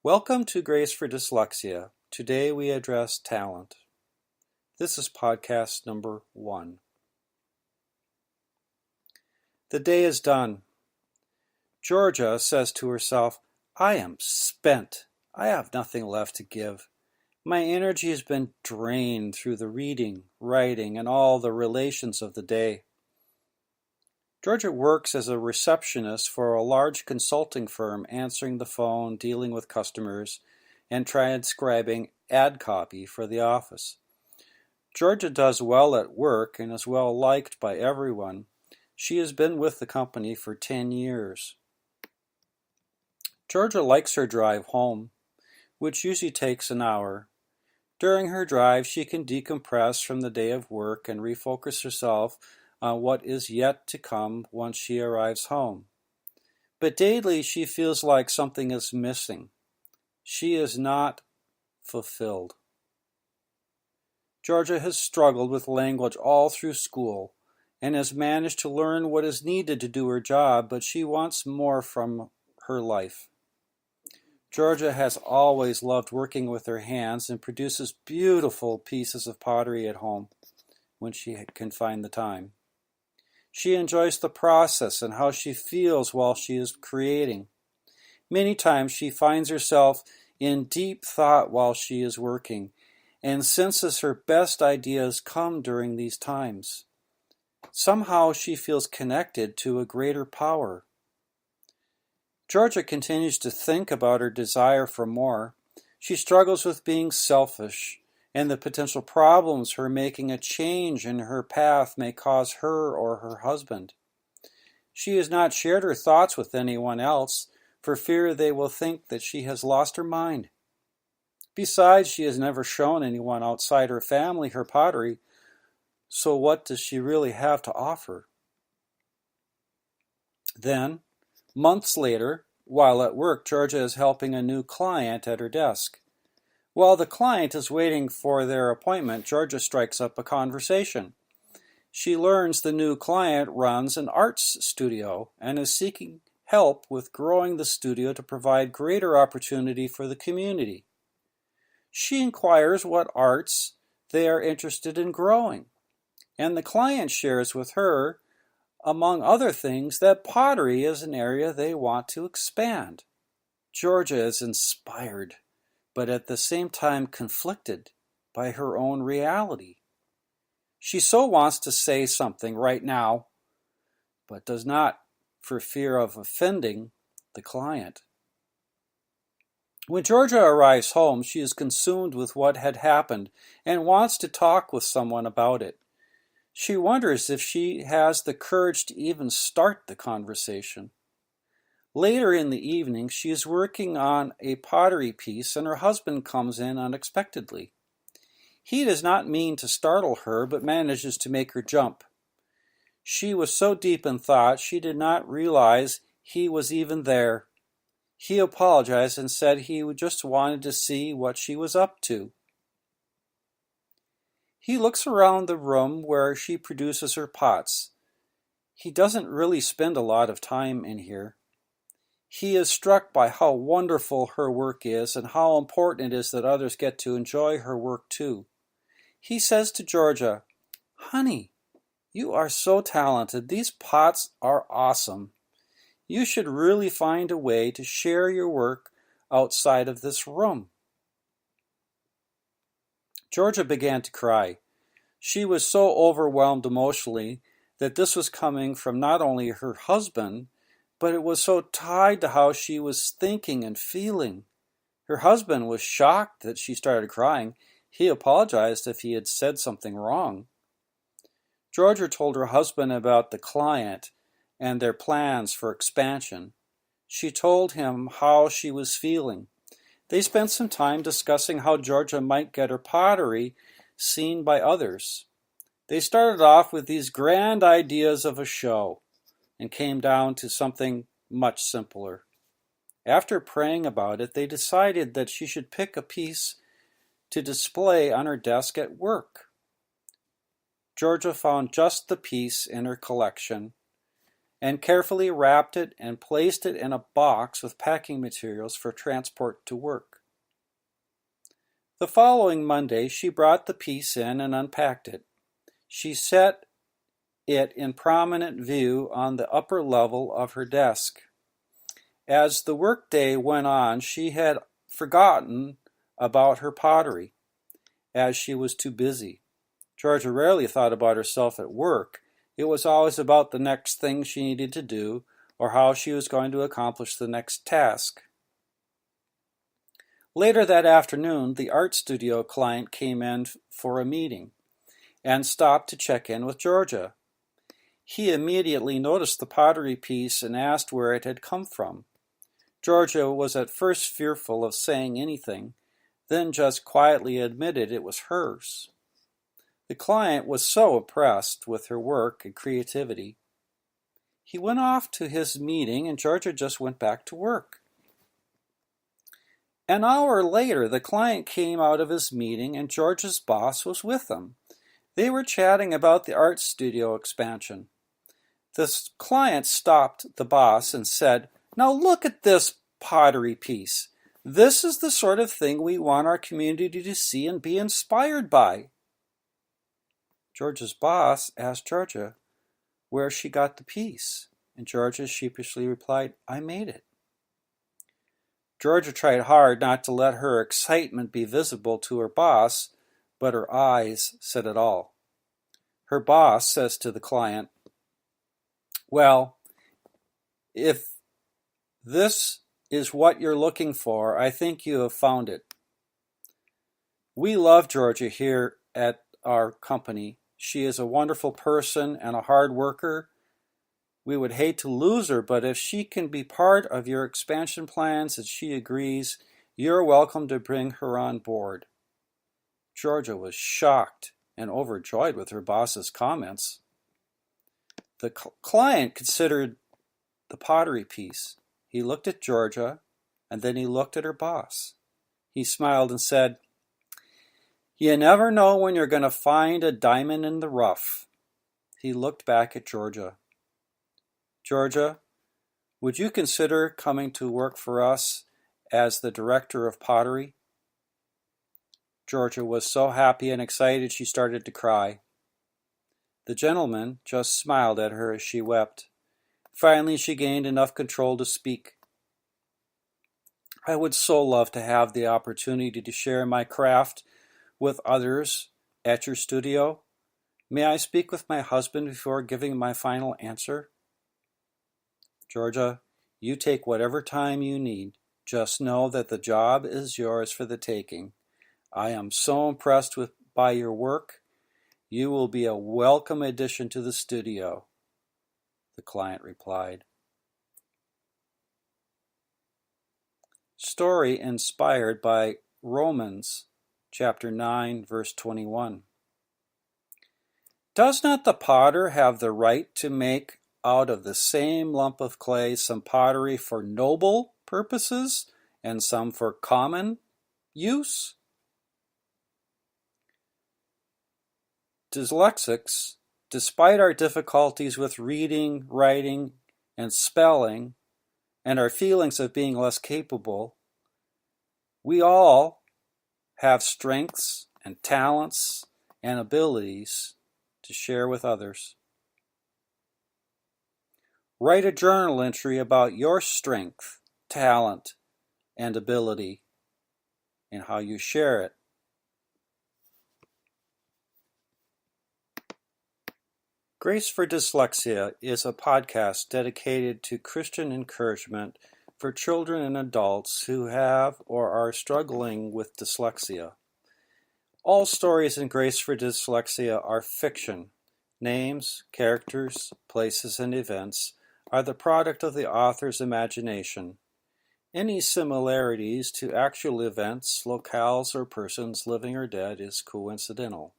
Welcome to Grace for Dyslexia. Today we address talent. This is podcast number 1. The day is done. Georgia says to herself, I am spent. I have nothing left to give. My energy has been drained through the reading, writing, and all the relations of the day. Georgia works as a receptionist for a large consulting firm, answering the phone, dealing with customers, and transcribing ad copy for the office. Georgia does well at work and is well liked by everyone. She has been with the company for 10 years. Georgia likes her drive home, which usually takes an hour. During her drive, she can decompress from the day of work and refocus herself on what is yet to come once she arrives home. But daily she feels like something is missing. She is not fulfilled. Georgia has struggled with language all through school and has managed to learn what is needed to do her job, but she wants more from her life. Georgia has always loved working with her hands and produces beautiful pieces of pottery at home when she can find the time. She enjoys the process and how she feels while she is creating. Many times she finds herself in deep thought while she is working and senses her best ideas come during these times. Somehow she feels connected to a greater power. Georgia continues to think about her desire for more. She struggles with being selfish and the potential problems her making a change in her path may cause her or her husband. She has not shared her thoughts with anyone else for fear they will think that she has lost her mind. Besides, she has never shown anyone outside her family her pottery, so what does she really have to offer? Then, months later, while at work, Georgia is helping a new client at her desk. While the client is waiting for their appointment, Georgia strikes up a conversation. She learns the new client runs an arts studio and is seeking help with growing the studio to provide greater opportunity for the community. She inquires what arts they are interested in growing, and the client shares with her, among other things, that pottery is an area they want to expand. Georgia is inspired, but at the same time conflicted by her own reality. She so wants to say something right now, but does not for fear of offending the client. When Georgia arrives home, she is consumed with what had happened and wants to talk with someone about it. She wonders if she has the courage to even start the conversation. Later in the evening, she is working on a pottery piece and her husband comes in unexpectedly. He does not mean to startle her, but manages to make her jump. She was so deep in thought she did not realize he was even there. He apologized and said he just wanted to see what she was up to. He looks around the room where she produces her pots. He doesn't really spend a lot of time in here. He is struck by how wonderful her work is and how important it is that others get to enjoy her work too. He says to Georgia, "Honey, you are so talented. These pots are awesome. You should really find a way to share your work outside of this room." Georgia began to cry. She was so overwhelmed emotionally that this was coming from not only her husband, but it was so tied to how she was thinking and feeling. Her husband was shocked that she started crying. He apologized if he had said something wrong. Georgia told her husband about the client and their plans for expansion. She told him how she was feeling. They spent some time discussing how Georgia might get her pottery seen by others. They started off with these grand ideas of a show and came down to something much simpler. After praying about it, they decided that she should pick a piece to display on her desk at work. Georgia found just the piece in her collection and carefully wrapped it and placed it in a box with packing materials for transport to work. The following Monday, she brought the piece in and unpacked it. She set it in prominent view on the upper level of her desk. As the workday went on, she had forgotten about her pottery, as she was too busy. Georgia rarely thought about herself at work. It was always about the next thing she needed to do, or how she was going to accomplish the next task. Later that afternoon, the art studio client came in for a meeting and stopped to check in with Georgia. He immediately noticed the pottery piece and asked where it had come from. Georgia was at first fearful of saying anything, then just quietly admitted it was hers. The client was so impressed with her work and creativity. He went off to his meeting and Georgia just went back to work. An hour later, the client came out of his meeting and Georgia's boss was with him. They were chatting about the art studio expansion. The client stopped the boss and said, "Now look at this pottery piece. This is the sort of thing we want our community to see and be inspired by." Georgia's boss asked Georgia where she got the piece, and Georgia sheepishly replied, "I made it." Georgia tried hard not to let her excitement be visible to her boss, but her eyes said it all. Her boss says to the client, "Well, if this is what you're looking for, I think you have found it." We love Georgia here at our company. She is a wonderful person and a hard worker. We would hate to lose her, but if she can be part of your expansion plans and she agrees, you're welcome to bring her on board. Georgia was shocked and overjoyed with her boss's comments. The client considered the pottery piece. He looked at Georgia, and then he looked at her boss. He smiled and said, "You never know when you're going to find a diamond in the rough." He looked back at Georgia. "Georgia, would you consider coming to work for us as the director of pottery?" Georgia was so happy and excited she started to cry. The gentleman just smiled at her as she wept. Finally, she gained enough control to speak. "I would so love to have the opportunity to share my craft with others at your studio. May I speak with my husband before giving my final answer?" "Georgia, you take whatever time you need. Just know that the job is yours for the taking. I am so impressed by your work. You will be a welcome addition to the studio," the client replied. Story inspired by Romans chapter 9, verse 21. Does not the potter have the right to make out of the same lump of clay some pottery for noble purposes and some for common use? Dyslexics, despite our difficulties with reading, writing, and spelling, and our feelings of being less capable, we all have strengths and talents and abilities to share with others. Write a journal entry about your strength, talent, and ability and how you share it. Grace for Dyslexia is a podcast dedicated to Christian encouragement for children and adults who have or are struggling with dyslexia. All stories in Grace for Dyslexia are fiction. Names, characters, places, and events are the product of the author's imagination. Any similarities to actual events, locales, or persons living or dead is coincidental.